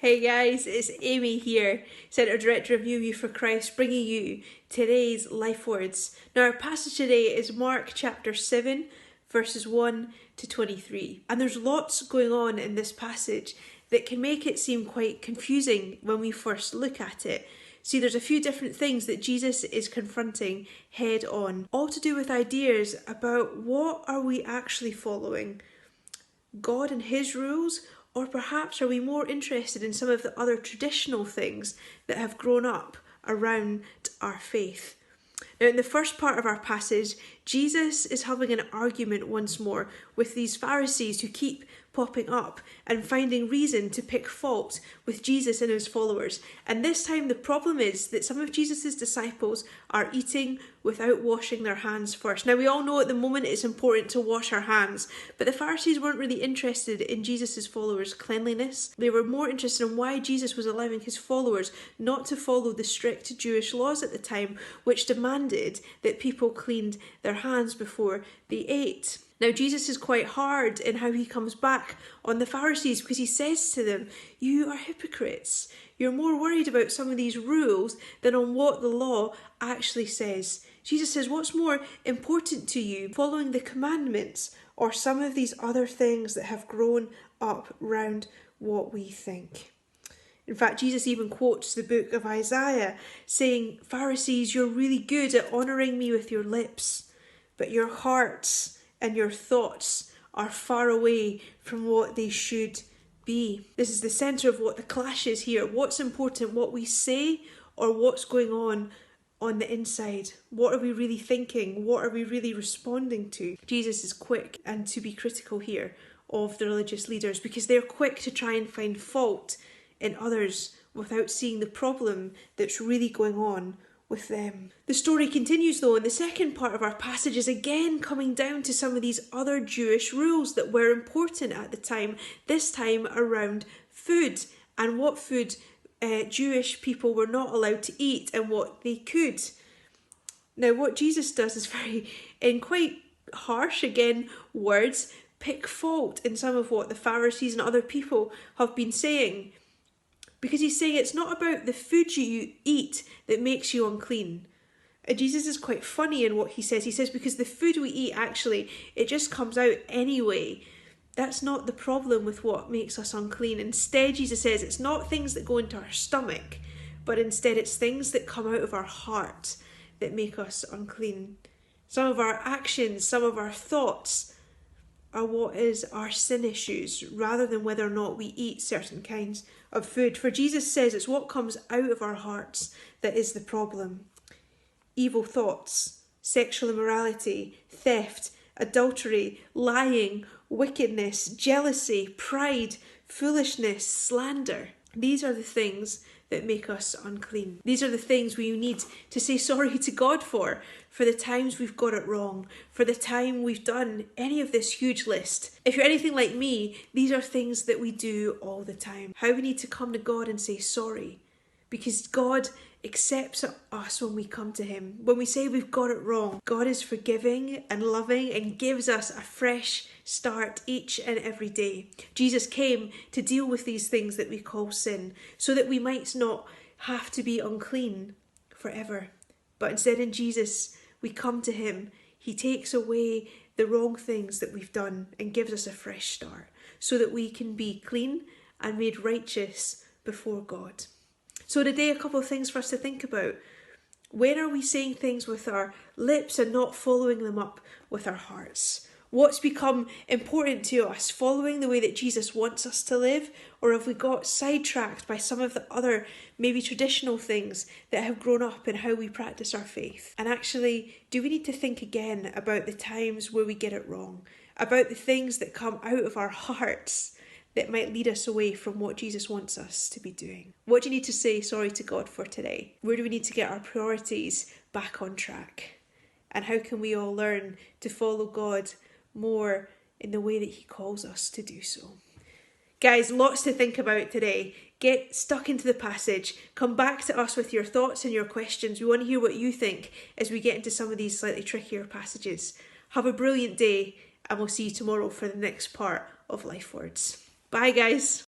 Hey guys, it's Amy here, Centre Director of UU for Christ, bringing you today's Life Words. Now, our passage today is Mark chapter 7, verses 1 to 23. And there's lots going on in this passage that can make it seem quite confusing when we first look at it. See, there's a few different things that Jesus is confronting head on, all to do with ideas about what are we actually following, God and his rules, or perhaps are we more interested in some of the other traditional things that have grown up around our faith? Now, in the first part of our passage, Jesus is having an argument once more with these Pharisees who keep popping up and finding reason to pick fault with Jesus and his followers. And this time the problem is that some of Jesus' disciples are eating without washing their hands first. Now, we all know at the moment it's important to wash our hands, but the Pharisees weren't really interested in Jesus' followers' cleanliness. They were more interested in why Jesus was allowing his followers not to follow the strict Jewish laws at the time, which demanded that people cleaned their hands before they ate. Now, Jesus is quite hard in how he comes back on the Pharisees because he says to them, "You are hypocrites. You're more worried about some of these rules than on what the law actually says." Jesus says, what's more important to you, following the commandments or some of these other things that have grown up round what we think? In fact, Jesus even quotes the book of Isaiah saying, "Pharisees, you're really good at honouring me with your lips, but your hearts and your thoughts are far away from what they should be." This is the centre of what the clash is here. What's important, what we say or what's going on the inside? What are we really thinking? What are we really responding to? Jesus is quick and to be critical here of the religious leaders because they're quick to try and find fault in others without seeing the problem that's really going on with them. The story continues though, and the second part of our passage is again coming down to some of these other Jewish rules that were important at the time, this time around food and what food Jewish people were not allowed to eat and what they could. Now, what Jesus does is very, in quite harsh again words, pick fault in some of what the Pharisees and other people have been saying. Because he's saying it's not about the food you eat that makes you unclean. And Jesus is quite funny in what he says. He says, because the food we eat, actually, it just comes out anyway. That's not the problem with what makes us unclean. Instead, Jesus says, it's not things that go into our stomach, but instead it's things that come out of our heart that make us unclean. Some of our actions, some of our thoughts are what is our sin issues, rather than whether or not we eat certain kinds of food. For Jesus says it's what comes out of our hearts that is the problem. Evil thoughts, sexual immorality, theft, adultery, lying, wickedness, jealousy, pride, foolishness, slander. These are the things that make us unclean. These are the things we need to say sorry to God for the times we've got it wrong, for the time we've done any of this huge list. If you're anything like me, these are things that we do all the time. How we need to come to God and say sorry, because God accepts us when we come to him. When we say we've got it wrong, God is forgiving and loving and gives us a fresh start each and every day. Jesus came to deal with these things that we call sin, so that we might not have to be unclean forever. But instead, in Jesus, we come to him. He takes away the wrong things that we've done and gives us a fresh start, so that we can be clean and made righteous before God. So today, a couple of things for us to think about. When are we saying things with our lips and not following them up with our hearts? What's become important to us, following the way that Jesus wants us to live? Or have we got sidetracked by some of the other, maybe traditional things that have grown up in how we practice our faith? And actually, do we need to think again about the times where we get it wrong? About the things that come out of our hearts that might lead us away from what Jesus wants us to be doing? What do you need to say sorry to God for today? Where do we need to get our priorities back on track? And how can we all learn to follow God more in the way that he calls us to do so? Guys, lots to think about today. Get stuck into the passage. Come back to us with your thoughts and your questions. We want to hear what you think as we get into some of these slightly trickier passages. Have a brilliant day, and we'll see you tomorrow for the next part of Life Words. Bye, guys.